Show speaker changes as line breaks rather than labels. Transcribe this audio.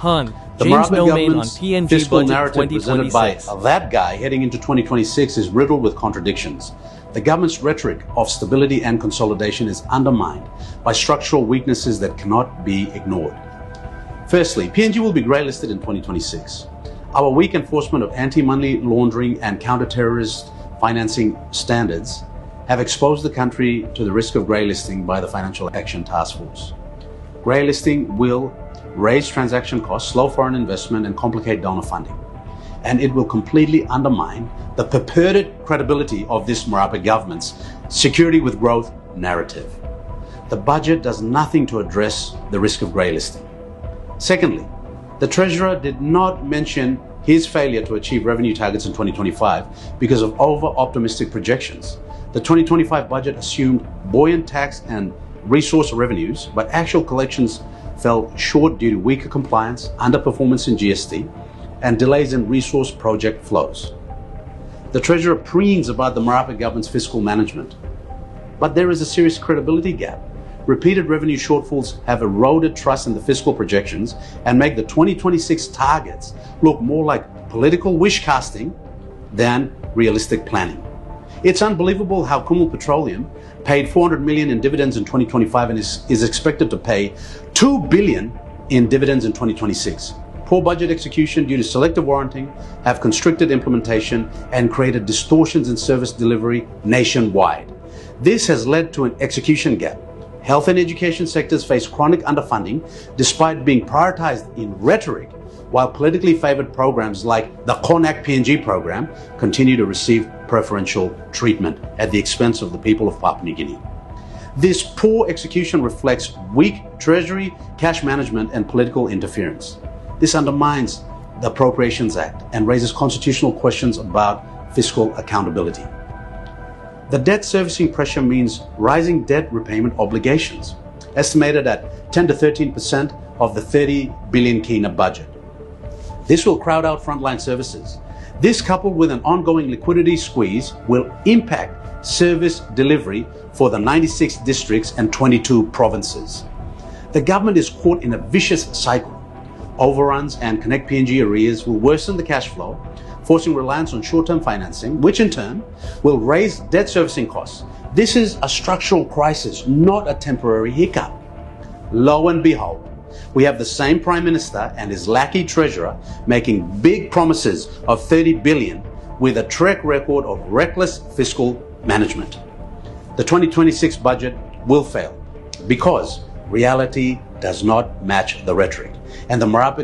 Han,
The
James
Nomane
Nomane on
government's
PNG
fiscal
budget
narrative presented by
2026.
that guy heading into 2026 is riddled with contradictions. The government's rhetoric of stability and consolidation is undermined by structural weaknesses that cannot be ignored. Firstly, PNG will be grey-listed in 2026. Our weak enforcement of anti-money laundering and counter-terrorist financing standards have exposed the country to the risk of grey-listing by the Financial Action Task Force. Grey-listing will raise transaction costs, slow foreign investment, and complicate donor funding. And it will completely undermine the purported credibility of this Marape government's security with growth narrative. The budget does nothing to address the risk of grey-listing. Secondly, the Treasurer did not mention his failure to achieve revenue targets in 2025 because of over-optimistic projections. The 2025 budget assumed buoyant tax and resource revenues, but actual collections fell short due to weaker compliance, underperformance in GST, and delays in resource project flows. The Treasurer preens about the Marape government's fiscal management, but there is a serious credibility gap. Repeated revenue shortfalls have eroded trust in the fiscal projections and make the 2026 targets look more like political wish casting than realistic planning. It's unbelievable how Kumul Petroleum paid 400 million in dividends in 2025 and is expected to pay 2 billion in dividends in 2026. Poor budget execution due to selective warranting have constricted implementation and created distortions in service delivery nationwide. This has led to an execution gap. Health and education sectors face chronic underfunding despite being prioritized in rhetoric, while politically favored programs like the Konak PNG program continue to receive preferential treatment at the expense of the people of Papua New Guinea. This poor execution reflects weak treasury, cash management, and political interference. This undermines the Appropriations Act and raises constitutional questions about fiscal accountability. The debt servicing pressure means rising debt repayment obligations, estimated at 10 to 13% of the 30 billion kina budget. This will crowd out frontline services. This, coupled with an ongoing liquidity squeeze, will impact service delivery for the 96 districts and 22 provinces. The government is caught in a vicious cycle. Overruns and Connect PNG arrears will worsen the cash flow, forcing reliance on short-term financing, which in turn will raise debt servicing costs. This is a structural crisis, not a temporary hiccup. Lo and behold, we have the same Prime Minister and his lackey Treasurer making big promises of 30 billion with a track record of reckless fiscal management. The 2026 budget will fail because reality does not match the rhetoric, and the Marape